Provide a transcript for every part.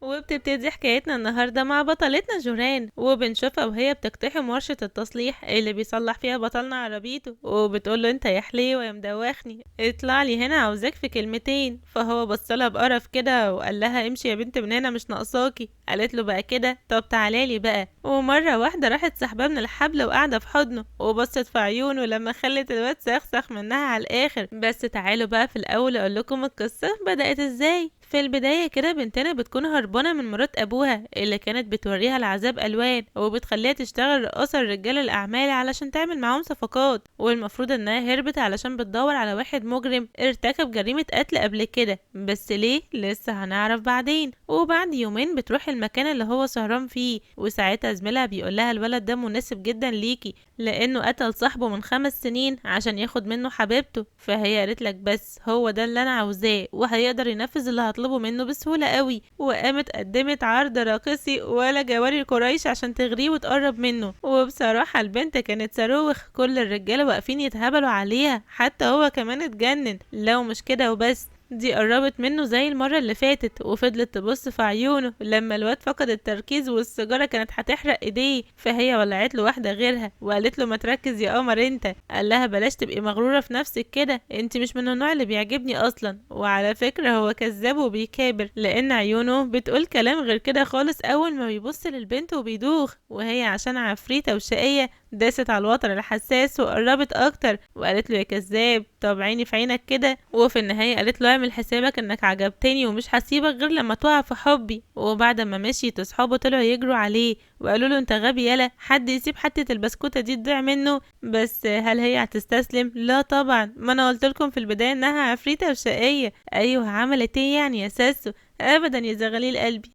وبتبتدي حكايتنا النهاردة مع بطلتنا جوران، وبنشوفها وهي بتقتحم ورشة التصليح اللي بيصلح فيها بطلنا عربيته، وبتقوله انت يا حليوة يا مدوخني اطلع لي هنا عاوزاك في كلمتين. فهو بصلها بقرف كده وقال لها امشي يا بنت من هنا مش ناقصاكي. قالت له بقى كده طب تعالالي بقى. ومرة واحدة راحت سحباه من الحبل وقاعدة في حضنه وبصت في عيونه لما خلت الواد سخسخ منها على الاخر. بس تعالوا بقى في الاول اقول لكم القصة بدأت ازاي. في البداية كده بنتنا بتكون هربانة من مرات أبوها اللي كانت بتوريها العذاب ألوان وبتخليها تشتغل رقاصة لرجال الأعمال علشان تعمل معاهم صفقات، والمفروض إنها هربت علشان بتدور على واحد مجرم ارتكب جريمة قتل قبل كده، بس ليه لسه هنعرف بعدين. وبعد يومين بتروح المكان اللي هو سهران فيه، وساعتها زميلها بيقولها الولد ده مناسب جدا ليكي لأنه قتل صاحبه من 5 سنين عشان ياخد منه حبيبته. فهي قالتلك بس هو ده اللي أنا عاوزاه وهيقدر ينفذ اللي هطلبه منه بسهولة قوي. وقامت قدمت عرض راقصي ولا جواري قريش عشان تغريه وتقرب منه. وبصراحة البنت كانت صاروخ، كل الرجالة واقفين يتهبلوا عليها، حتى هو كمان اتجنن. لو مش كده وبس، دي قربت منه زي المرة اللي فاتت وفضلت تبص في عيونه لما الواد فقد التركيز والسيجارة كانت هتحرق ايديه. فهي ولعت له واحدة غيرها وقالت له ما تركز يا قمر انت. قال لها بلاش تبقي مغرورة في نفسك كده، انت مش من النوع اللي بيعجبني اصلا. وعلى فكرة هو كذاب وبيكابر لان عيونه بتقول كلام غير كده خالص اول ما بيبص للبنت وبيدوخ. وهي عشان عفريتة وشقية داست على الوتر الحساس وقربت اكتر وقالت له يا كذاب طب عيني في عينك كده. وفي النهاية قالت له اعمل حسابك انك عجبتني ومش هسيبك غير لما تقع في حبي. وبعد ما مشيت اصحابه طلعوا يجروا عليه وقالوا له انت غبي يالا، حد يسيب حتة البسكوتة دي تضيع منه؟ بس هل هي هتستسلم؟ لا طبعا، ما انا قلت لكم في البداية انها عفريتة وشقية. ايوه عملت ايه يعني يا ساسو؟ ابدا يا زغليل قلبي.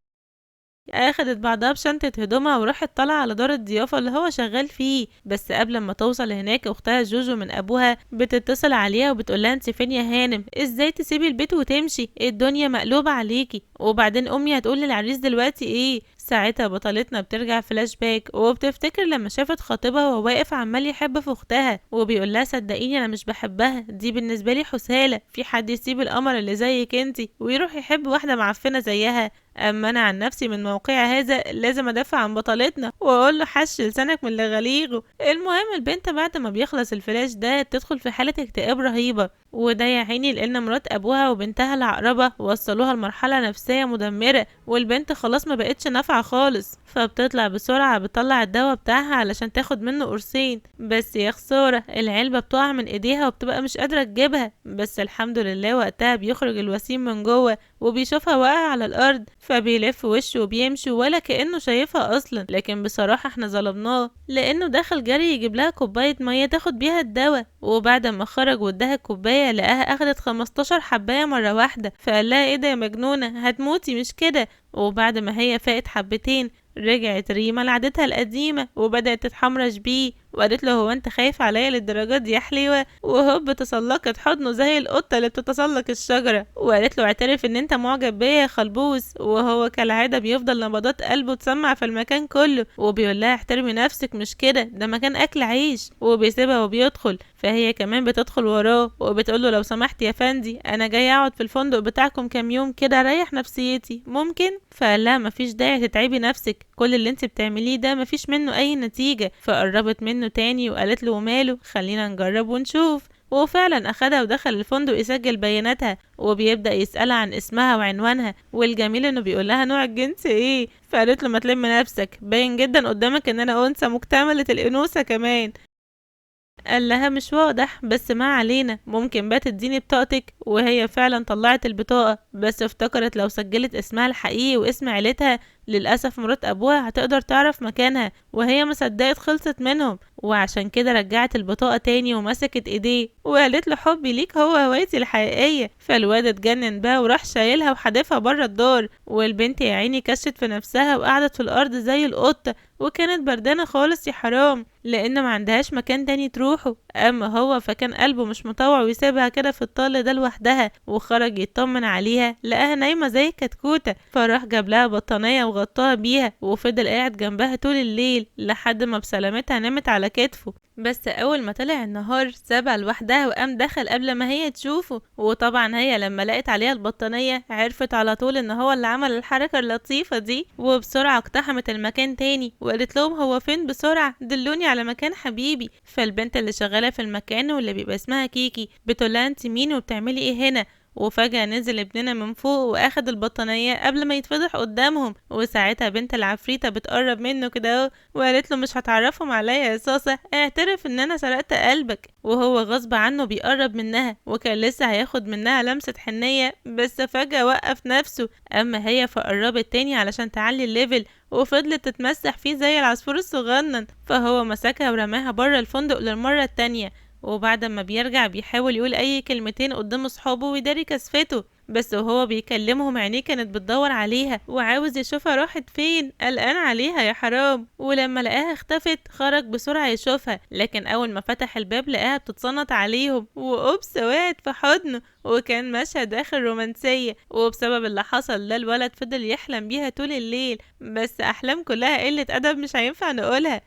اخدت بعضها بشنطة هدومها وراحت طالعة على دار الضيافة اللي هو شغال فيه. بس قبل ما توصل هناك اختها جوجو من ابوها بتتصل عليها وبتقولها انت فين يا هانم؟ ازاي تسيبي البيت وتمشي؟ الدنيا مقلوبة عليكي، وبعدين امي هتقول للعريس دلوقتي ايه؟ ساعتها بطلتنا بترجع فلاش باك وبتفتكر لما شافت خطيبها وهو واقف عمال يحب في اختها وبيقول لها صدقيني انا مش بحبها، دي بالنسبه لي حساله، في حد يسيب القمر اللي زيك انتي ويروح يحب واحده معفنه زيها؟ اما انا عن نفسي من موقع هذا لازم ادافع عن بطلتنا واقول له حش لسانك من اللي غليغه. المهم البنت بعد ما بيخلص الفلاش ده تدخل في حاله اكتئاب رهيبه، وده يا عيني لان مرات ابوها وبنتها العقربه وصلوها لمرحله نفسيه مدمره والبنت خلاص ما بقتش نافعه خالص. فبتطلع بسرعه بتطلع الدواء بتاعها علشان تاخد منه قرصين، بس يا خساره العلبه بتقع من ايديها وبتبقى مش قادره تجيبها. بس الحمد لله وقتها بيخرج الوسيم من جوه وبيشوفها واقعه على الارض، فبيلف وشه وبيمشي ولا كأنه شايفها اصلا. لكن بصراحة احنا ظلمناه لانه دخل جري يجيب لها كوباية مية تاخد بيها الدواء، وبعد ما خرج واداها الكوباية لقاها اخدت 15 حباية مرة واحدة. فقال لها ايه ده يا مجنونة هتموتي مش كده؟ وبعد ما هي فاقت حبتين رجعت ريما لعادتها القديمة وبدأت تتحمرش بيه وقالت له هو انت خايف عليا للدرجة دي يا حليوة؟ وهوب تسلقت حضنه زي القطة اللي بتتسلق الشجرة وقالت له اعترف ان انت معجب بيا يا خلبوس. وهو كالعادة بيفضل نبضات قلبه تسمع في المكان كله وبيقول لها احترمي نفسك مش كده، ده مكان اكل عيش، وبيسيبها وبيدخل. فهي كمان بتدخل وراه وبتقول له لو سمحت يا فندي انا جاي اقعد في الفندق بتاعكم كام يوم كده اريح نفسيتي ممكن؟ فقال لها مفيش داعي تتعبي نفسك، كل اللي انت بتعمليه ده مفيش منه اي نتيجة. فقربت منه تاني وقالت له وماله خلينا نجرب ونشوف. وفعلا اخدها ودخل الفندق يسجل بياناتها وبيبدأ يسألها عن اسمها وعنوانها، والجميل انه بيقول لها نوع الجنس ايه. فقالت له ما تلم نفسك باين جدا قدامك ان انا انثى مكتملة الانوثة كمان. قال لها مش واضح بس ما علينا، ممكن بقى تديني بطاقتك؟ وهي فعلا طلعت البطاقة بس افتكرت لو سجلت اسمها الحقيقي واسم عيلتها للأسف مرات أبوها هتقدر تعرف مكانها، وهي مصدقت خلصت منهم. وعشان كده رجعت البطاقة تاني ومسكت ايديه وقالت له حبي ليك هو هوايتي الحقيقية. فالواد اتجنن بقى وراح شايلها وحدفها بره الدار، والبنت يا عيني كشت في نفسها وقعدت في الأرض زي القطة وكانت بردانة خالص يا حرام لأن ما عندهاش مكان تاني تروحه. أما هو فكان قلبه مش مطوع ويسيبها كده في الطل ده لوحدها، وخرج يطمن عليها لقاها نايمة زي الكتكوتة، فراح جاب لها بطانية وغطاها بيها وفضل قاعد جنبها طول الليل لحد ما بسلامتها نامت على كتفه. بس اول ما طلع النهار سابها لوحدها وقام دخل قبل ما هي تشوفه، وطبعا هي لما لقت عليها البطانية عرفت على طول ان هو اللي عمل الحركة اللطيفة دي، وبسرعة اقتحمت المكان تاني وقالت لهم هو فين بسرعة دلوني على مكان حبيبي. فالبنت اللي شغالة في المكان واللي بيبقى اسمها كيكي بتقولها انت مين وبتعملي ايه هنا؟ وفجأة نزل ابننا من فوق واخد البطانية قبل ما يتفضح قدامهم، وساعتها بنت العفريتة بتقرب منه كده وقالت له مش هتعرفهم عليا يا صاصة، اعترف ان انا سرقت قلبك. وهو غصب عنه بيقرب منها وكان لسه هياخد منها لمسة حنية بس فجأة وقف نفسه، اما هي فقربت تاني علشان تعلي الليفل وفضلت تتمسح فيه زي العصفور الصغنن، فهو مسكها ورماها بره الفندق للمرة التانية. وبعد ما بيرجع بيحاول يقول اي كلمتين قدام اصحابه ويداري كسفته، بس وهو بيكلمهم عينيه كانت بتدور عليها وعاوز يشوفها راحت فين، قلقان عليها يا حرام. ولما لقاها اختفت خرج بسرعة يشوفها، لكن اول ما فتح الباب لقاها بتتصنت عليهم واوبس وقعت في حضنه، وكان مشهد اخر رومانسية. وبسبب اللي حصل ده الولد فضل يحلم بيها طول الليل، بس احلام كلها قلة ادب مش هينفع نقولها.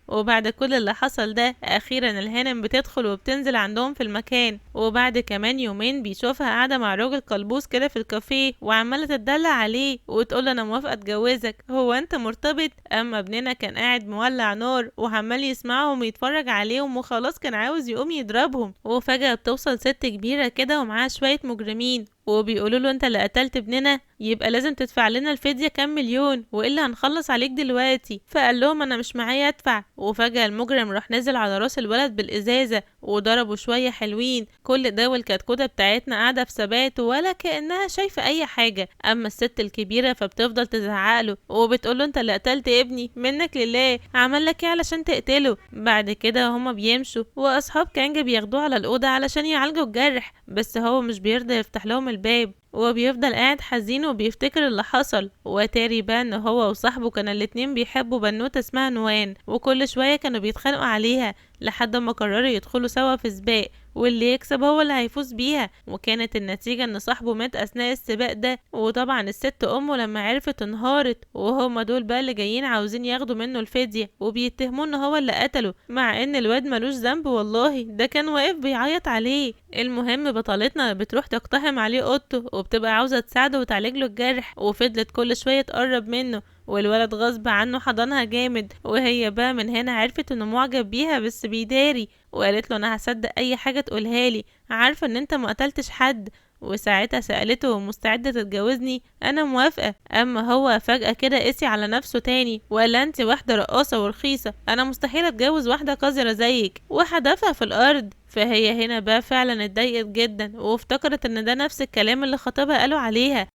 وبعد كل اللي حصل ده اخيرا الهانم بتدخل وبتنزل عندهم في المكان، وبعد كمان يومين بيشوفها قاعده مع راجل قلبوس كده في الكافيه وعماله تتدلع عليه وتقول انا موافقه اتجوزك، هو انت مرتبط؟ اما ابننا كان قاعد مولع نار وعمال يسمعهم ويتفرج عليهم وخلاص كان عاوز يقوم يضربهم. وفجاه بتوصل ست كبيره كده ومعاها شويه مجرمين وبيقولوا له انت اللي قتلت ابننا يبقى لازم تدفع لنا الفدية كام مليون والا هنخلص عليك دلوقتي. فقال لهم انا مش معايا ادفع، وفجأة المجرم راح نزل على راس الولد بالازازة وضربه شوية حلوين. كل ده والكتكوتة بتاعتنا قاعدة في ثبات ولا كأنها شايفة اي حاجة، اما الست الكبيرة فبتفضل تزعقله وبتقوله انت اللي قتلت ابني منك لله، عمل لك ايه علشان تقتله؟ بعد كده هما بيمشوا واصحاب كانجا بياخدوه على الأوضة علشان يعالجوا الجرح، بس هو مش بيرضى يفتح لهم الباب وبيفضل قاعد حزين وبيفتكر اللي حصل. وتاري بقى ان هو وصاحبه كان الاتنين بيحبوا بنوتة اسمها نوان، وكل شوية كانوا بيتخانقوا عليها لحد ما قرروا يدخلوا سوا في سباق واللي يكسب هو اللي هيفوز بيها. وكانت النتيجة ان صاحبه مات اثناء السباق ده، وطبعا الست امه لما عرفت انهارت، وهما دول بقى اللي جايين عاوزين ياخدوا منه الفدية وبيتهموه ان هو اللي قتله، مع ان الواد ملوش ذنب والله ده كان واقف بيعيط عليه. المهم بطلتنا بتروح تقتحم عليه اوضته وبتبقى عاوزة تساعده وتعالج له الجرح، وفضلت كل شوية تقرب منه والولد غصب عنه حضنها جامد، وهي بقى من هنا عرفت انه معجب بيها بس بيداري، وقالت له انا هصدق اي حاجة تقولها لي، عارفة ان انت ما قتلتش حد. وساعتها سألته مستعدة تتجوزني؟ انا موافقة. اما هو فجأة كده قسي على نفسه تاني وقال انت واحدة رقاصة ورخيصة، انا مستحيل اتجوز واحدة قذرة زيك، وحدفها في الارض. فهي هنا بقى فعلا اتضايقت جدا وافتكرت ان ده نفس الكلام اللي خطيبها قاله عليها.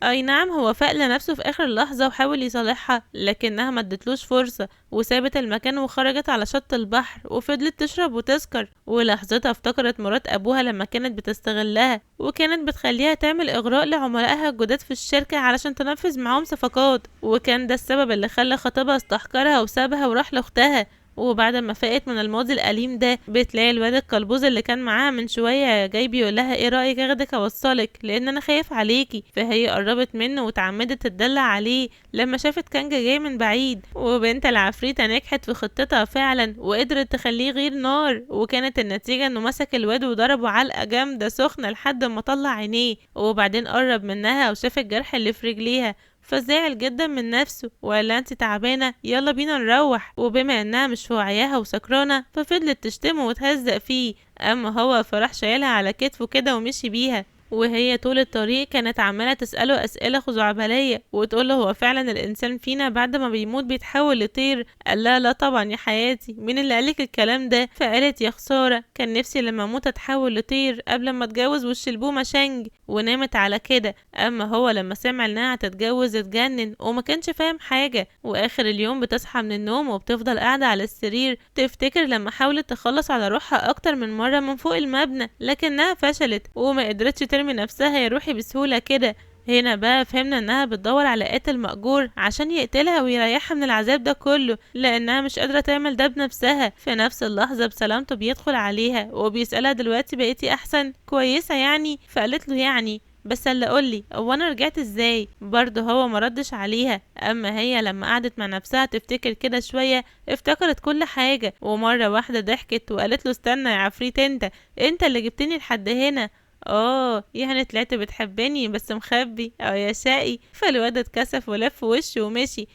اي نعم هو فاق لنفسه في اخر لحظة وحاول يصالحها لكنها ما ادتلوش فرصة، وسابت المكان وخرجت على شط البحر وفضلت تشرب وتسكر. ولحظتها افتكرت مرات ابوها لما كانت بتستغلها وكانت بتخليها تعمل اغراء لعملائها الجداد في الشركة علشان تنفذ معاهم صفقات، وكان ده السبب اللي خلى خطيبها استحقرها وسابها وراح لاختها. وبعد ما فاقت من الماضي الأليم ده بتلاقي الواد القلبوز اللي كان معاها من شوية جاي بيقولها ايه رأيك اخدك اوصلك لان انا خايف عليكي. فهي قربت منه وتعمدت تدلع عليه لما شافت كانجا جاي من بعيد، وبنت العفريتة نجحت في خطتها فعلا وقدرت تخليه يغير نار، وكانت النتيجة انه مسك الواد وضربه علقة جامدة سخنة لحد ما طلع عينيه، وبعدين قرب منها وشاف الجرح اللي في رجليها فزعل جدا من نفسه وقال لها انت تعبانه يلا بينا نروح. وبما انها مش في وعيها وسكرانه ففضلت تشتمه وتهزق فيه، اما هو فراح شايلها على كتفه كده ومشي بيها. وهي طول الطريق كانت عمالة تسأله أسئلة خزعبلية وتقوله هو فعلا الإنسان فينا بعد ما بيموت بيتحول لطير؟ قال لها لا طبعا يا حياتي، مين اللي قالك الكلام ده؟ فقالت يا خسارة كان نفسي لما اموت اتحول لطير قبل ما اتجوز والشلبومة شنج، ونامت على كده. اما هو لما سمع انها هتتجوز اتجنن وما كانش فاهم حاجة، واخر اليوم بتصحى من النوم وبتفضل قاعدة على السرير تفتكر لما حاولت تخلص على روحها اكتر من مرة من فوق المبنى لكنها فشلت وما قدرتش ترمي نفسها يا روحي بسهولة كده. هنا بقى فهمنا انها بتدور على قاتل مأجور عشان يقتلها ويريحها من العذاب ده كله لانها مش قادرة تعمل ده بنفسها. في نفس اللحظة بسلامته بيدخل عليها وبيسألها دلوقتي بقيتي احسن كويسة يعني؟ فقالت له يعني بس اللي قولي هو انا رجعت ازاي؟ برضه هو مردش عليها. اما هي لما قعدت مع نفسها تفتكر كده شوية افتكرت كل حاجة، ومرة واحدة ضحكت وقالت له استنى يا عفريت، انت اللي جبتني لحد هنا. يعني طلعت بتحبني بس مخبي يا شقي. فالواد اتكسف ولف وشه ومشي،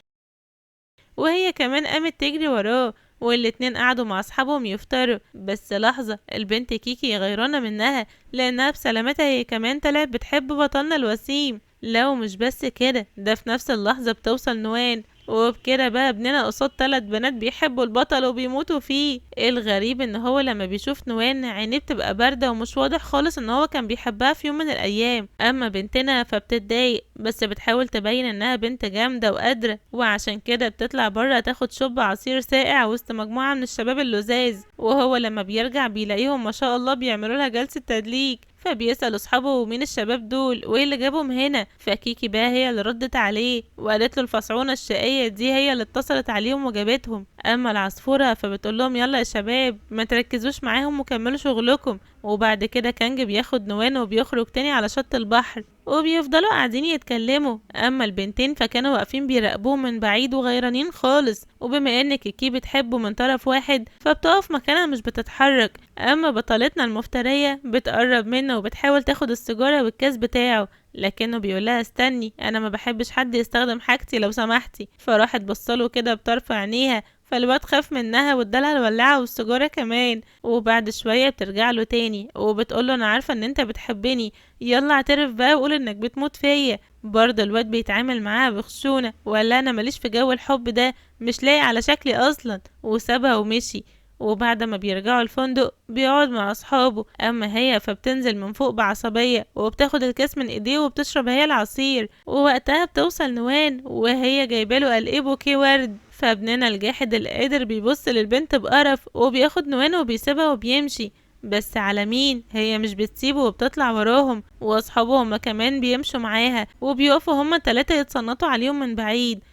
وهي كمان قامت تجري وراه، والاتنين قعدوا مع اصحابهم يفطروا. بس لحظة، البنت كيكي غيرانة منها لانها بسلامتها هي كمان طلعت بتحب بطلنا الوسيم. لو مش بس كده، ده في نفس اللحظة بتوصل نوان، وبكده بقى ابننا قصاد 3 بنات بيحبوا البطل وبيموتوا فيه. الغريب ان هو لما بيشوف نوان عينيه بتبقى باردة ومش واضح خالص ان هو كان بيحبها في يوم من الايام. اما بنتنا فبتتضايق بس بتحاول تبين انها بنت جامدة وقادرة، وعشان كده بتطلع بره تاخد شوب عصير ساقع وسط مجموعة من الشباب اللذاذ. وهو لما بيرجع بيلاقيهم ما شاء الله بيعملوا لها جلسة تدليك، فبيسأل اصحابه مين الشباب دول وايه اللي جابهم هنا. فكيكي بقى هي اللي ردت عليه وقالت له الفصعونة الشقية دي هي اللي اتصلت عليهم وجابتهم. اما العصفورة فبتقول لهم يلا يا شباب ما تركزوش معاهم وكملوا شغلكم. وبعد كده كانج بياخد نوان وبيخرج تاني على شط البحر، وبيفضلوا قاعدين يتكلموا. اما البنتين فكانوا واقفين بيراقبوه من بعيد وغيرانين خالص، وبما ان كيكي بتحبه من طرف واحد فبتقف مكانها مش بتتحرك. اما بطلتنا المفترية بتقرب منه وبتحاول تاخد السيجارة والكاس بتاعه، لكنه بيقولها استني انا ما بحبش حد يستخدم حاجتي لو سمحتي. فراحت بصله كده بطرف عينيها، فالواد خاف منها وادالها الولاعة والسيجارة كمان. وبعد شوية بترجع له تاني وبتقوله انا عارفة ان انت بتحبني، يلا اعترف بقى وقول انك بتموت فيا. برضه الواد بيتعامل معاها بخشونة وقال انا ماليش في جو الحب ده، مش لاقي على شكلي اصلا، وسابها ومشي. وبعد ما بيرجعوا الفندق بيقعد مع اصحابه. اما هي فبتنزل من فوق بعصبية وبتاخد الكاس من ايديه وبتشرب هي العصير. ووقتها بتوصل نوان وهي جايباله قلقيه بوكيه ورد. فابننا الجاحد القادر بيبص للبنت بقرف وبياخد نوان وبيسيبها وبيمشي. بس على مين؟ هي مش بتسيبه وبتطلع وراهم، واصحابه هما كمان بيمشوا معاها وبيقفوا هما التلاتة يتصنطوا عليهم من بعيد.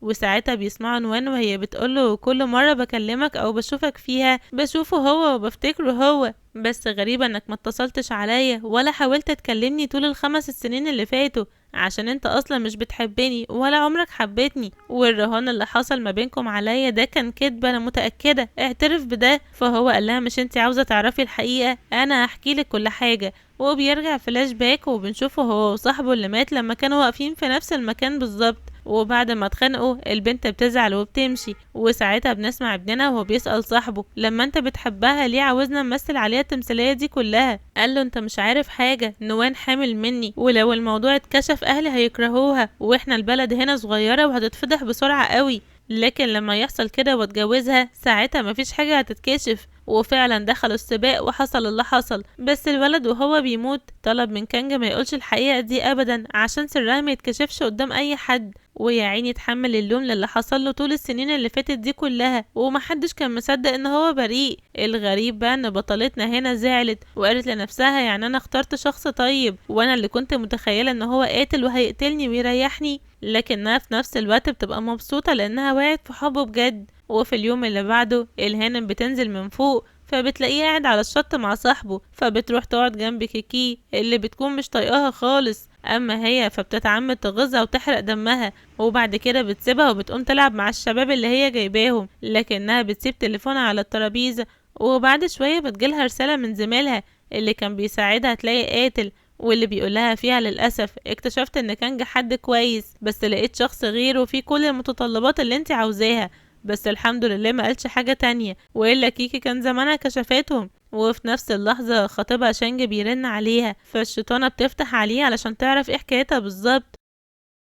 وساعتها بيسمعوا نوان وهي بتقوله كل مرة بكلمك او بشوفك فيها بشوفه هو وبفتكره هو، بس غريبة انك ما اتصلتش عليا ولا حاولت تكلمني طول ال5 سنين اللي فاتوا، عشان انت اصلا مش بتحبني ولا عمرك حبيتني، والرهان اللي حصل ما بينكم عليا ده كان كدب انا متأكدة، اعترف بده. فهو قالها مش انت عاوزة تعرفي الحقيقة، انا هحكي لك كل حاجة. وبيرجع فلاش باك وبنشوفه هو وصاحبه اللي مات لما كانوا واقفين في نفس المكان بالظبط. وبعد ما اتخانقوا البنت بتزعل وبتمشي، وساعتها بنسمع ابننا وهو بيسأل صاحبه لما انت بتحبها ليه عاوزنا نمثل عليها التمثيلية دي كلها؟ قال له انت مش عارف حاجة، نوان حامل مني، ولو الموضوع اتكشف اهلي هيكرهوها، واحنا البلد هنا صغيرة وهتتفضح بسرعة قوي، لكن لما يحصل كده واتجوزها ساعتها مفيش حاجة هتتكشف. وفعلا دخلوا السباق وحصل اللي حصل، بس الولد وهو بيموت طلب من كانجا ما يقولش الحقيقة دي ابدا عشان سرها ما يتكشفش قدام اي حد. ويا عيني اتحمل اللوم للي حصل له طول السنين اللي فاتت دي كلها، ومحدش كان مصدق ان هو بريء. الغريب بقى ان بطلتنا هنا زعلت وقالت لنفسها يعني انا اخترت شخص طيب وانا اللي كنت متخيلة ان هو قاتل وهيقتلني ويريحني، لكنها في نفس الوقت بتبقى مبسوطة لانها وقعت في حبه بجد. وفي اليوم اللي بعده الهانم بتنزل من فوق فبتلاقيه قاعد على الشط مع صاحبه، فبتروح تقعد جنب كيكي اللي بتكون مش طايقاها خالص. اما هي فبتتعمد تغيظها وتحرق دمها، وبعد كده بتسيبها وبتقوم تلعب مع الشباب اللي هي جايباهم، لكنها بتسيب تليفونها على الترابيزة. وبعد شوية بتجيلها رسالة من زميلها اللي كان بيساعدها تلاقي قاتل، واللي بيقولها فيها للأسف اكتشفت ان كان حد كويس بس لقيت شخص غيره فيه كل المتطلبات اللي انت عاوزاها، بس الحمد لله ما قالش حاجة تانية وإلا كيكي كان زمانها كشفتهم. وفي نفس اللحظة خطيبها شانج بيرن عليها، فالشيطانة بتفتح عليه علشان تعرف ايه حكايتها بالظبط.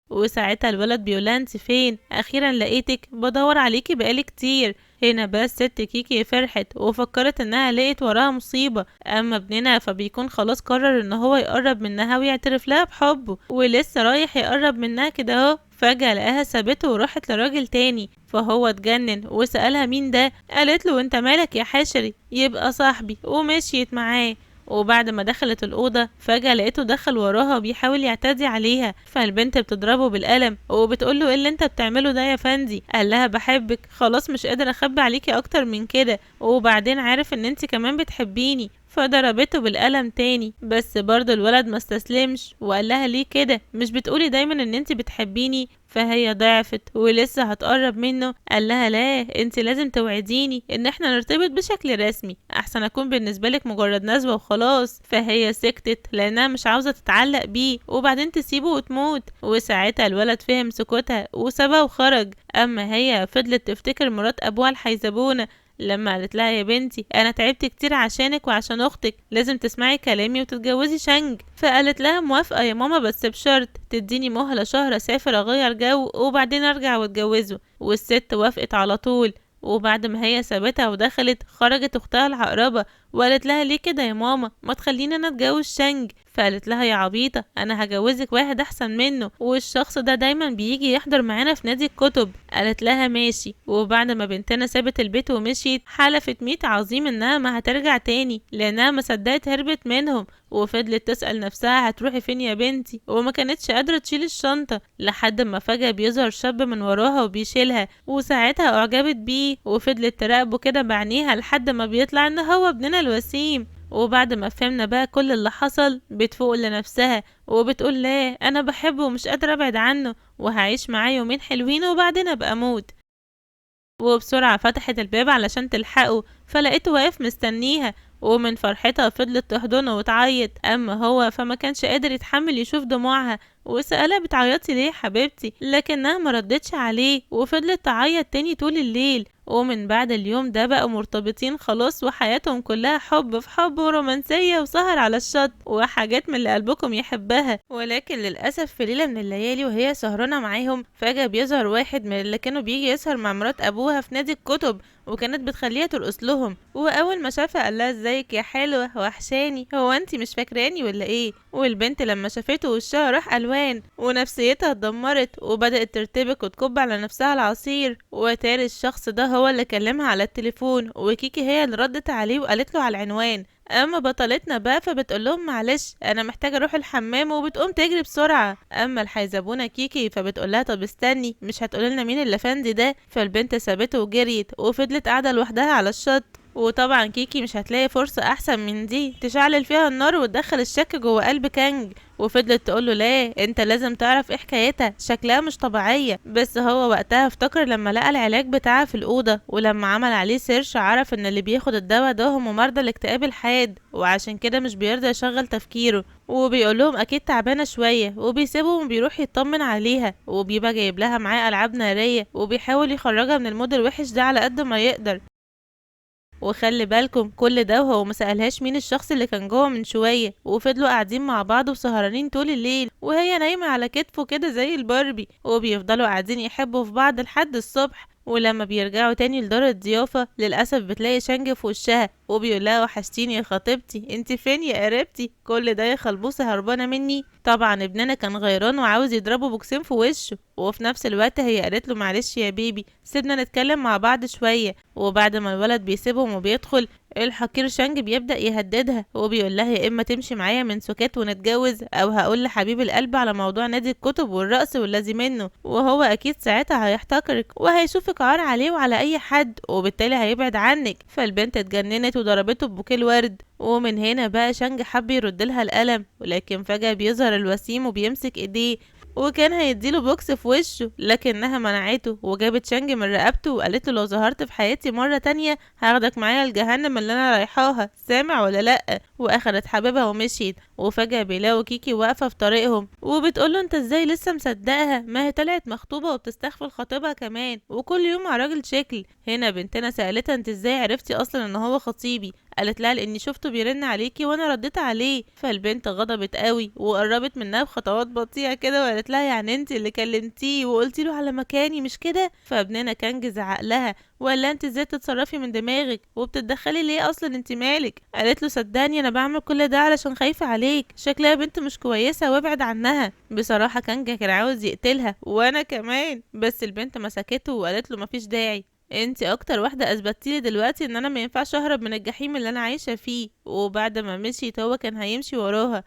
وساعتها الولد بيقولها انت فين؟ اخيرا لقيتك، بدور عليكي بقالي كتير. هنا بس ست كيكي فرحت وفكرت انها لقيت وراها مصيبة. اما ابننا فبيكون خلاص قرر ان هو يقرب منها ويعترف لها بحبه، ولسه رايح يقرب منها كده اهو فجأة لقاها سابته وراحت لراجل تاني. فهو اتجنن وسألها مين ده، قالت له انت مالك يا حشري، يبقى صاحبي، ومشيت معاه. وبعد ما دخلت الأوضة فجأة لقيته دخل وراها وبيحاول يعتدي عليها، فالبنت بتضربه بالقلم وبتقوله ايه اللي انت بتعمله ده يا فندي؟ قال لها بحبك، خلاص مش قادر اخبي عليكي اكتر من كده، وبعدين عارف ان انت كمان بتحبيني. فضربته بالقلم تاني. بس برضه الولد ما استسلمش وقال لها ليه كده؟ مش بتقولي دايما ان انت بتحبيني؟ فهي ضعفت ولسه هتقرب منه. قال لها لا، انت لازم توعديني ان احنا نرتبط بشكل رسمي، احسن اكون بالنسبه لك مجرد نزوه وخلاص. فهي سكتت لانها مش عاوزه تتعلق بيه وبعدين تسيبه وتموت. وساعتها الولد فهم سكوتها وسابها وخرج. اما هي فضلت تفتكر مرات ابوها الحيزبونه لما قالت لها يا بنتي انا تعبت كتير عشانك وعشان اختك، لازم تسمعي كلامي وتتجوزي شنج. فقالت لها موافقة يا ماما بس بشرط تديني مهلة شهر اسافر اغير جو وبعدين ارجع واتجوزه. والست وافقت على طول. وبعد ما هي سابتها ودخلت، خرجت اختها العقربة وقالت لها ليه كده يا ماما؟ ما تخليني انا اتجوز شنج. فقالت لها يا عبيطة انا هجوزك واحد احسن منه، والشخص ده دايما بيجي يحضر معانا في نادي الكتب. قالت لها ماشي. وبعد ما بنتنا سابت البيت ومشيت، حلفت 100 عظيم انها ما هترجع تاني لانها ما صدقت هربت منهم. وفضلت تسأل نفسها هتروحي فين يا بنتي، وما كانتش قادرة تشيل الشنطة لحد ما فجأة بيظهر شاب من وراها وبيشيلها. وساعتها اعجبت بيه وفضلت تراقبه كده بعينيها لحد ما بيطلع ان هو ابننا الوسيم. وبعد ما فهمنا بقى كل اللي حصل، بتفوق لنفسها وبتقول لا انا بحبه ومش قادرة ابعد عنه وهعيش معاه يومين حلوين وبعدين ابقى اموت. وبسرعة فتحت الباب علشان تلحقه، فلقيته واقف مستنيها. ومن فرحتها فضلت تحضنه وتعيط. اما هو فما كانش قادر يتحمل يشوف دموعها وسألها بتعيطي ليه يا حبيبتي، لكنها مردتش عليه وفضلت تعيط تاني طول الليل. ومن بعد اليوم ده بقوا مرتبطين خلاص، وحياتهم كلها حب في حب ورومانسية وسهر على الشط وحاجات من اللي قلبكم يحبها. ولكن للأسف في ليلة من الليالي وهي سهرانة معاهم، فجأة بيظهر واحد من اللي كانوا بيجي يسهر مع مرات أبوها في نادي الكتب وكانت بتخليها ترقص لهم. واول ما شافها قال لها ازيك يا حلوه وحشاني، هو انتي مش فاكراني ولا ايه؟ والبنت لما شافته وشها راح الوان ونفسيتها اتدمرت وبدات ترتبك وتكب على نفسها العصير. وتاري الشخص ده هو اللي كلمها على التليفون، وكيكي هي اللي ردت عليه وقالت له على العنوان. اما بطلتنا بقى فبتقول لهم معلش انا محتاجه اروح الحمام وبتقوم تجري بسرعه. اما الحيزبونه كيكي فبتقول لها طب استني، مش هتقولي لنا مين الافندي ده؟ فالبنت سابته وجريت وفضلت قاعده لوحدها على الشط. وطبعا كيكي مش هتلاقي فرصة احسن من دي تشعلل فيها النار وتدخل الشك جوه قلب كانج. وفضلت تقوله لا انت لازم تعرف ايه حكايتها، شكلها مش طبيعية. بس هو وقتها افتكر لما لقى العلاج بتاعها في الأوضة، ولما عمل عليه سيرش عرف ان اللي بياخد الدواء ده هم مرضى الاكتئاب الحاد، وعشان كده مش بيرضى يشغل تفكيره. وبيقول لهم اكيد تعبانة شوية وبيسيبهم وبيروح يطمن عليها، وبيبقى جايب لها معاه ألعاب نارية وبيحاول يخرجها من المود الوحش ده على قد ما يقدر. وخلي بالكم كل ده وهو مسألهاش مين الشخص اللي كان جوه من شوية. وفضلوا قاعدين مع بعض وسهرانين طول الليل وهي نايمة على كتفه كده زي الباربي، وبيفضلوا قاعدين يحبوا في بعض لحد الصبح. ولما بيرجعوا تاني لدار الضيافة للأسف بتلاقي شنج في وشها وبيقول لها وحشتيني يا خطيبتي، انت فين يا قريبتي؟ كل ده يا خلبوسة هربانة مني؟ طبعا ابننا كان غيران وعاوز يضربه بوكسين في وشه. وفي نفس الوقت هي قالت له معلش يا بيبي سيبنا نتكلم مع بعض شوية. وبعد ما الولد بيسيبهم وبيدخل، الحقير شانج بيبدأ يهددها وبيقول لها يا اما تمشي معايا من سكات ونتجوز، او هقول لحبيب القلب على موضوع نادي الكتب والرقص والذي منه، وهو اكيد ساعتها هيحتقرك وهيشوفك عار عليه وعلى اي حد وبالتالي هيبعد عنك. فالبنت اتجننت وضربته ببوكيه الورد. ومن هنا بقى شانج حب يرد لها القلم، ولكن فجأة بيظهر الوسيم وبيمسك ايديه وكان هيديله بوكس في وشه، لكنها منعته وجابت شانج من رقبته وقالت له لو ظهرت في حياتي مرة تانية هاخدك معايا الجهنم اللي انا رايحاها، سامع ولا لا؟ واخدت حبيبها ومشيت. وفجأة بيلاقوا كيكي واقفة في طريقهم وبتقوله انت ازاي لسه مصدقها؟ ما هي طلعت مخطوبة وبتستخفي خطيبها كمان وكل يوم مع راجل شكل. هنا بنتنا سألتها انت ازاي عرفتي اصلا ان هو خطيبي؟ قالت لها لاني شفته بيرن عليكي وانا رديت عليه. فالبنت غضبت قوي وقربت منها بخطوات بطيئة كده وقالت لها يعني انت اللي كلمتيه وقلتي له على مكاني مش كده؟ فابننا كان زعق لها وقال لها انت ازاي تتصرفي من دماغك وبتتدخلي ليه اصلا، انت مالك؟ قالت له صدقني انا بعمل كل ده علشان خايفة عليك، شكلها بنت مش كويسة وابعد عنها. بصراحة كان عاوز يقتلها وانا كمان، بس البنت مسكته وقالت له مفيش داعي، انتي اكتر واحدة اثبتيلي دلوقتي ان انا ما ينفعش اهرب من الجحيم اللي انا عايشة فيه. وبعد ما مشيت هو كان هيمشي وراها،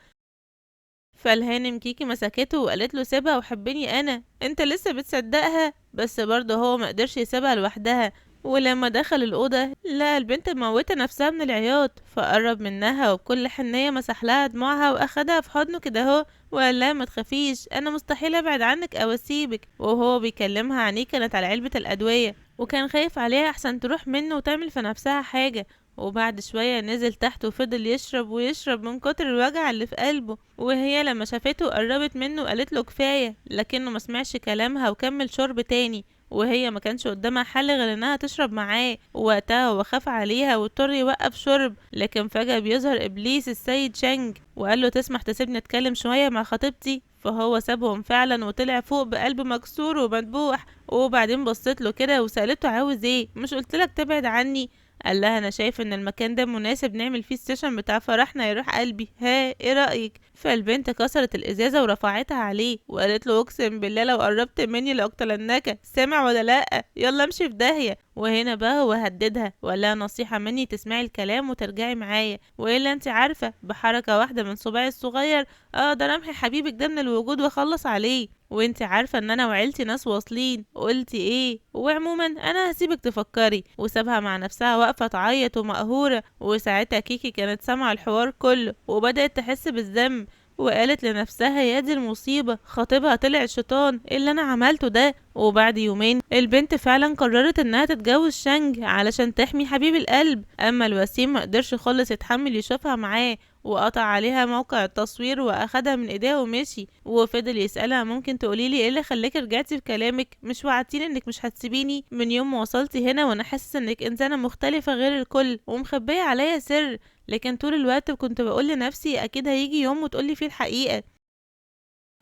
فالهانم كيكي مسكته وقالت له سيبها وحبني انا، انت لسه بتصدقها؟ بس برضه هو ما قدرش يسيبها لوحدها ولما دخل الأوضة لقى البنت موتة نفسها من العياط، فقرب منها وبكل حنية مسح لها دموعها واخدها في حضنه كده اهو، وقال لها ما تخافيش، انا مستحيل ابعد عنك او اسيبك. وهو بيكلمها عينيه كانت على علبة الادوية، وكان خايف عليها احسن تروح منه وتعمل في نفسها حاجة. وبعد شوية نزل تحت وفضل يشرب ويشرب من كتر الوجع اللي في قلبه. وهي لما شافته قربت منه وقالت له كفاية، لكنه ما سمعش كلامها وكمل شرب تاني. وهي ما كانش قدامها حل غير انها تشرب معاه. ووقتها هو خاف عليها واضطر يوقف شرب، لكن فجأة بيظهر ابليس السيد شانج وقال له تسمح تسيبني اتكلم شوية مع خطيبتي. فهو سابهم فعلا وطلع فوق بقلب مكسور ومدبوح. وبعدين بصت له كده وسألته عاوز ايه، مش قلتلك تبعد عني؟ قال لها انا شايف ان المكان ده مناسب نعمل فيه السيشن بتاع فرحنا يا روح قلبي، ها ايه رأيك؟ فالبنت كسرت الازازة ورفعتها عليه وقالت له اقسم بالله لو قربت مني لاقتلنك، سامع ولا لا؟ يلا امشي في داهية. وهنا بقى هو هددها وقال لها نصيحة مني تسمعي الكلام وترجعي معايا، والا انت عارفة بحركة واحدة من صباعي الصغير اقدر امحي حبيبك ده من الوجود واخلص عليه. وانت عارفة ان انا وعيلتي ناس واصلين. قلتي ايه؟ وعموما انا هسيبك تفكري. وسابها مع نفسها واقفة تعيط ومقهورة. وساعتها كيكي كانت سامعة الحوار كله وبدأت تحس بالذنب، وقالت لنفسها يا دي المصيبة، خطيبها طلع الشيطان، ايه اللي انا عملته ده؟ وبعد يومين البنت فعلا قررت انها تتجوز شانج علشان تحمي حبيب القلب. اما الوسيم مقدرش خالص يتحمل يشوفها معاه، وقطع عليها موقع التصوير واخدها من ايديها ومشي. وفضل يسألها ممكن تقوليلي ايه اللي خلاكي رجعتي في كلامك؟ مش وعدتيني انك مش هتسيبيني من يوم ما وصلتي هنا وانا حاسس انك انسانة مختلفة غير الكل ومخبية عليا سر، لكن طول الوقت كنت بقول لنفسي اكيد هيجي يوم وتقولي فيه الحقيقة.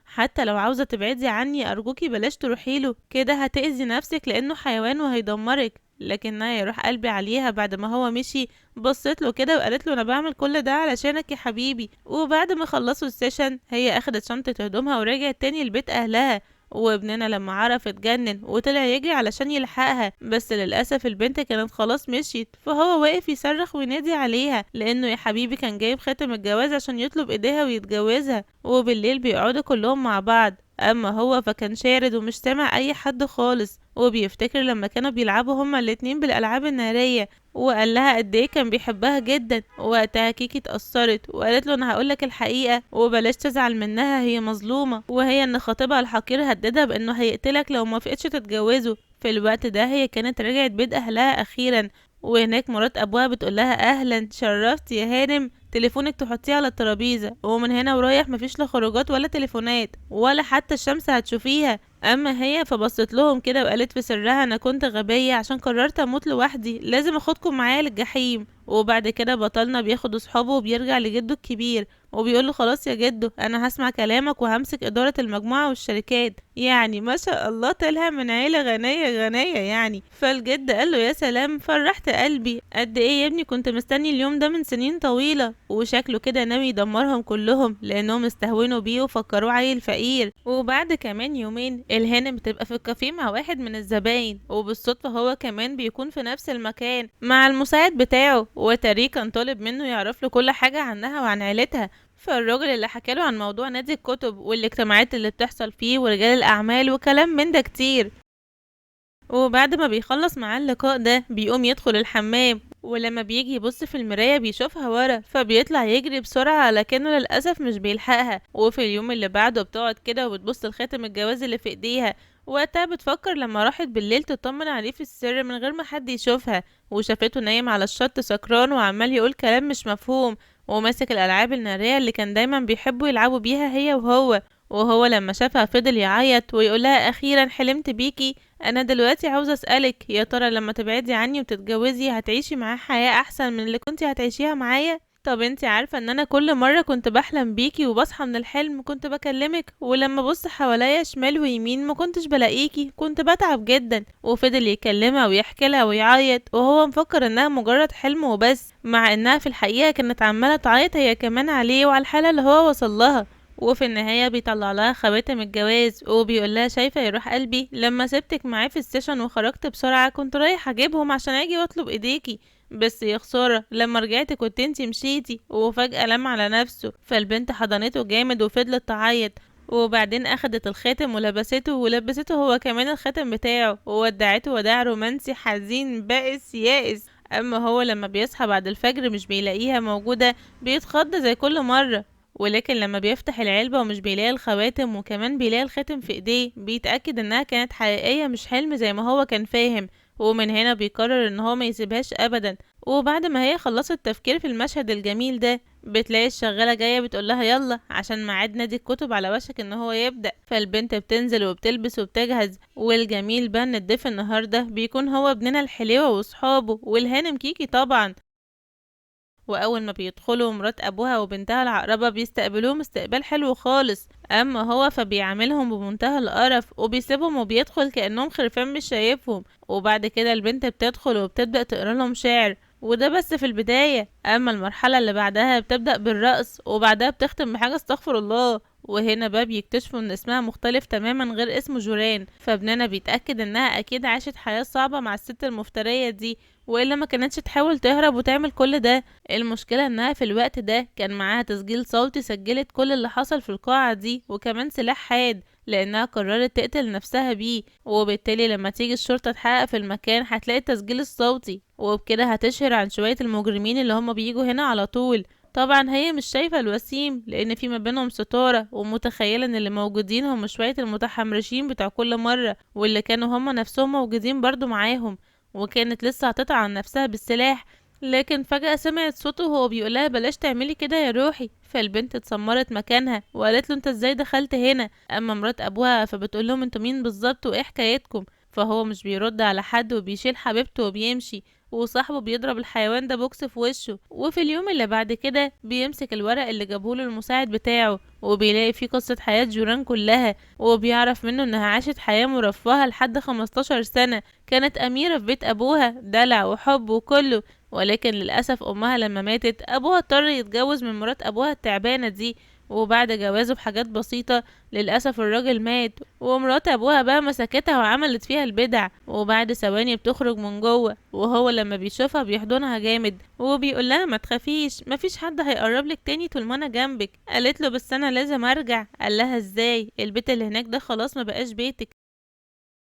حتى لو عاوزة تبعدي عني أرجوكي بلاش تروحيله، كده هتأذي نفسك لأنه حيوان وهيدمرك. لكنها يروح قلبي عليها بعد ما هو مشي بصت له كده وقالت له انا بعمل كل ده علشانك يا حبيبي. وبعد ما خلصوا السيشن هي اخدت شنطة هدومها ورجعت تاني لبيت اهلها. وابننا لما عرف اتجنن وطلع يجري علشان يلحقها، بس للأسف البنت كانت خلاص مشيت. فهو واقف يصرخ وينادي عليها لأنه يا حبيبي كان جايب خاتم الجواز عشان يطلب ايديها ويتجوزها. وبالليل بيقعدوا كلهم مع بعض، اما هو فكان شارد ومش سامع اي حد خالص، وبيفتكر لما كانوا بيلعبوا هما الاتنين بالالعاب النارية وقال لها قد ايه كان بيحبها جدا. وقتها كيكي اتأثرت وقالت له انا هقولك الحقيقة وبلاش تزعل منها، هي مظلومة، وهي ان خطيبها الحقير هددها بانه هيقتلك لو ما فقتش تتجوزه. في الوقت ده هي كانت رجعت بيت اهلها اخيرا، وهناك مرات ابوها بتقول لها اهلا شرفتي يا هانم، تليفونك تحطيه على الترابيزة، ومن هنا ورايح مفيش لا خروجات ولا تليفونات ولا حتى الشمس هتشوفيها. اما هي فبصت لهم كده وقالت في سرها انا كنت غبية عشان قررت اموت لوحدي، لازم اخدكم معايا للجحيم. وبعد كده بطلنا بياخد اصحابه وبيرجع لجده الكبير وبيقول له خلاص يا جدو انا هسمع كلامك وهمسك ادارة المجموعة والشركات. يعني ما شاء الله طلع من عيلة غنية غنية يعني. فالجد قال له يا سلام فرحت قلبي، قد ايه يا ابني كنت مستني اليوم ده من سنين طويلة. وشكله كده ناوي يدمرهم كلهم لانهم استهونوا بيه وفكروه عيل فقير. وبعد كمان يومين الهانم بتبقى في الكافيه مع واحد من الزباين، وبالصدفة هو كمان بيكون في نفس المكان مع المساعد بتاعه، وتاريه كان طالب منه يعرف له كل حاجة عنها وعن عيلتها. فالراجل اللي حكاله عن موضوع نادي الكتب والاجتماعات اللي بتحصل فيه ورجال الأعمال وكلام من ده كتير. وبعد ما بيخلص معاه اللقاء ده بيقوم يدخل الحمام، ولما بيجي يبص في المراية بيشوفها ورا، فبيطلع يجري بسرعة لكنه للأسف مش بيلحقها. وفي اليوم اللي بعده بتقعد كده وبتبص لخاتم الجواز اللي في ايديها. وقتها بتفكر لما راحت بالليل تطمن عليه في السر من غير ما حد يشوفها، وشافته نايم على الشط سكران وعمال يقول كلام مش مفهوم وماسك الألعاب النارية اللي كان دايما بيحبوا يلعبوا بيها هي وهو لما شافها فضل يعيط ويقولها اخيرا حلمت بيكي. انا دلوقتي عاوزة اسألك يا ترى لما تبعدي عني وتتجوزي هتعيشي معاه حياة احسن من اللي كنتي هتعيشيها معايا؟ طب انتي عارفة ان انا كل مرة كنت بحلم بيكي وبصحى من الحلم كنت بكلمك، ولما بص حواليا شمال ويمين ما كنتش بلاقيكي، كنت بتعب جدا. وفضل يكلمها ويحكي لها ويعيط وهو مفكر انها مجرد حلم وبس، مع انها في الحقيقة كانت عمالة تعيط هي كمان عليه وعلى الحالة اللي هو وصل لها. وفي النهاية بيطلع لها خواتم الجواز وبيقول لها شايفة يا روح قلبي لما سبتك معاه في السيشن وخرجت بسرعة كنت رايح اجيبهم عشان اجي واطلب ايديكي، بس يا خسارة لما رجعت كنت انتي مشيتي. وفجأة لم على نفسه، فالبنت حضنته جامد وفضلت تعيط وبعدين اخدت الخاتم ولبسته ولبسته هو كمان الخاتم بتاعه وودعته وداع رومانسي حزين بائس يائس. اما هو لما بيصحى بعد الفجر مش بيلاقيها موجودة بيتخض زي كل مرة، ولكن لما بيفتح العلبة ومش بيلاقي الخواتم وكمان بيلاقي الخاتم في ايديه بيتأكد انها كانت حقيقية مش حلم زي ما هو كان فاهم. ومن هنا بيقرر ان هو ما يسيبهاش ابدا. وبعد ما هي خلصت تفكير في المشهد الجميل ده بتلاقي الشغالة جاية بتقولها يلا عشان ميعاد نادي الكتب على وشك ان هو يبدأ. فالبنت بتنزل وبتلبس وبتجهز، والجميل بقى ان الضيف النهاردة بيكون هو ابننا الحليوة وصحابه والهانم كيكي طبعا. واول ما بيدخلوا مرات ابوها وبنتها العقربة بيستقبلوهم استقبال حلو خالص، اما هو فبيعاملهم بمنتهى القرف وبيسيبهم وبيدخل كأنهم خرفان مش شايفهم. وبعد كده البنت بتدخل وبتبدأ تقرا لهم شعر، وده بس في البداية. اما المرحلة اللي بعدها بتبدأ بالرقص وبعدها بتختم بحاجة استغفر الله. وهنا بقى بيكتشفوا ان اسمها مختلف تماما غير اسم جوران، فابننا بيتأكد انها اكيد عاشت حياة صعبة مع الست المفترية دي، والا ما كانتش تحاول تهرب وتعمل كل ده. المشكلة انها في الوقت ده كان معاها تسجيل صوتي سجلت كل اللي حصل في القاعة دي وكمان سلاح حاد لانها قررت تقتل نفسها بيه. وبالتالي لما تيجي الشرطة تحقق في المكان هتلاقي التسجيل الصوتي، وبكده هتشهر عن شوية المجرمين اللي هم بيجوا هنا على طول. طبعا هي مش شايفة الوسيم لان في ما بينهم ستارة، ومتخيلة ان اللي موجودين هم شوية المتحمرشين بتاع كل مرة واللي كانوا هم نفسهم موجودين برضو معاهم. وكانت لسه هتطعن نفسها بالسلاح، لكن فجأة سمعت صوته وهو بيقولها بلاش تعملي كده يا روحي. فالبنت اتسمرت مكانها وقالت له انت ازاي دخلت هنا. اما مرات ابوها فبتقول لهم انتوا مين بالظبط وايه حكايتكم. فهو مش بيرد على حد وبيشيل حبيبته وبيمشي، وصاحبه بيضرب الحيوان ده بوكس في وشه. وفي اليوم اللي بعد كده بيمسك الورق اللي جابهوله المساعد بتاعه وبيلاقي فيه قصة حياة جوران كلها، وبيعرف منه انها عاشت حياة مرفهة لحد 15 سنة، كانت أميرة في بيت أبوها دلع وحب وكله. ولكن للأسف أمها لما ماتت أبوها اضطر يتجوز من مرات أبوها التعبانة دي، وبعد جوازه بحاجات بسيطة للأسف الراجل مات، ومرات أبوها بقى مسكتها وعملت فيها البدع. وبعد ثواني بتخرج من جوه وهو لما بيشوفها بيحضنها جامد وبيقول لها ما تخافيش مفيش حد هيقرب لك تاني طول ما انا جنبك. قالت له بس انا لازم ارجع. قال لها ازاي؟ البيت اللي هناك ده خلاص ما بقاش بيتك،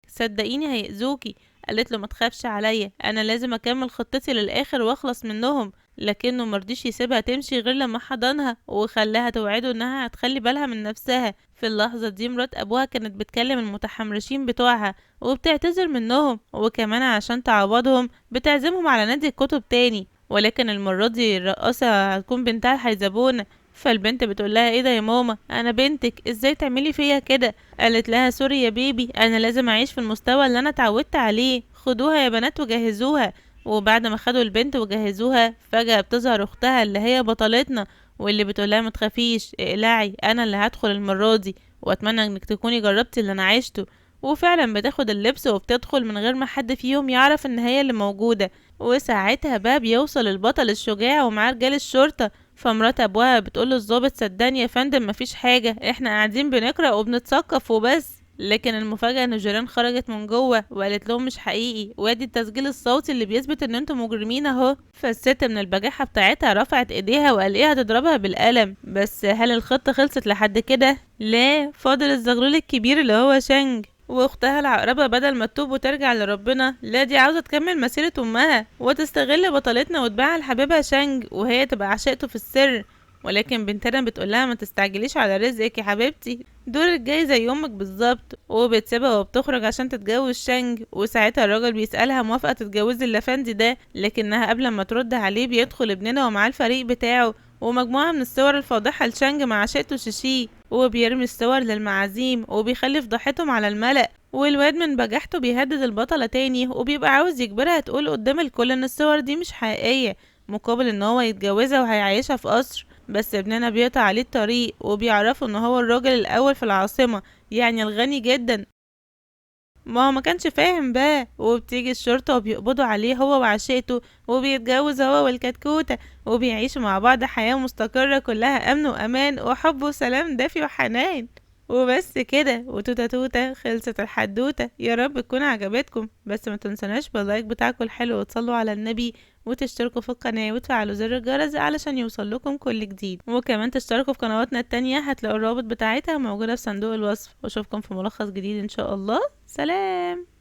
صدقيني هيأذوكي. قالت له ما تخافش عليا انا لازم اكمل خطتي للاخر واخلص منهم. لكنه مرضيش يسيبها تمشي غير لما حضنها وخلاها توعده انها هتخلي بالها من نفسها. في اللحظة دي مرات ابوها كانت بتكلم المتحمرشين بتوعها وبتعتذر منهم، وكمان عشان تعوضهم بتعزمهم على نادي الكتب تاني، ولكن المرة دي الرقاصة هتكون بنتها الحيزبونة. فالبنت بتقول لها ايه ده يا ماما انا بنتك ازاي تعملي فيا كده. قالت لها سوري يا بيبي انا لازم اعيش في المستوى اللي انا اتعودت عليه، خدوها يا بنات وجهزوها. وبعد ما خدوا البنت وجهزوها فجأة بتظهر اختها اللي هي بطلتنا، واللي بتقولها ما تخافيش اقلعي انا اللي هدخل المرة دي، واتمنى انك تكوني جربتي اللي انا عشته. وفعلا بتاخد اللبس وبتدخل من غير ما حد فيهم يعرف ان هي اللي موجودة. وساعتها بقى بيوصل البطل الشجاع ومعاه رجال الشرطة. فمرات ابوها بتقول الضابط صدقني يا فندم مفيش حاجة احنا قاعدين بنقرأ وبنتثقف وبس. لكن المفاجأة ان جيران خرجت من جوه وقالت لهم مش حقيقي وادي التسجيل الصوتي اللي بيثبت ان انتوا مجرمين اهو. فالست من البجاحة بتاعتها رفعت ايديها وقال ايه هتضربها بالقلم. بس هل الخطة خلصت لحد كده؟ لا، فاضل الزغلول الكبير اللي هو شانج. واختها العقربة بدل ما تتوب وترجع لربنا لا دي عاوزة تكمل مسيرة امها وتستغل بطلتنا وتبيعها لحبيبها شانج وهي تبقى عشقته في السر. ولكن بنتنا بتقولها ما تستعجليش على رزقك يا حبيبتي، دورك جاي زي امك بالظبط. وبتسيبها وبتخرج عشان تتجوز شانج. وساعتها الراجل بيسألها موافقة تتجوزي اللافندي ده، لكنها قبل ما ترد عليه بيدخل ابننا ومعاه الفريق بتاعه ومجموعة من الصور الفاضحة لشانج مع عشيقته شيشي، وبيرمي الصور للمعازيم وبيخلي فضحتهم على الملأ. والواد من بجاحته بيهدد البطلة تاني وبيبقى عاوز يجبرها تقول قدام الكل ان الصور دي مش حقيقية مقابل ان هو يتجوزها وهيعيشها في قصر. بس ابننا بيقطع عليه الطريق وبيعرفه ان هو الراجل الاول في العاصمة، يعني الغني جدا. ما هو ما كانش فاهم بقى. وبتيجي الشرطة وبيقبضوا عليه هو وعشيقته وبيتجوز هو والكتكوتة وبيعيشوا مع بعض حياة مستقرة كلها أمن وأمان وحب وسلام دافي وحنان. وبس كده، وتوتة توتة خلصت الحدوتة. يا رب تكون عجبتكم، بس ما تنسوناش باللايك بتاعكم الحلو وتصلوا على النبي وتشتركوا في القناة وتفعلوا زر الجرس علشان يوصل لكم كل جديد، وكمان تشتركوا في قنواتنا التانية، هتلاقوا الرابط بتاعتها موجودة في صندوق الوصف. واشوفكم في ملخص جديد ان شاء الله. سلام.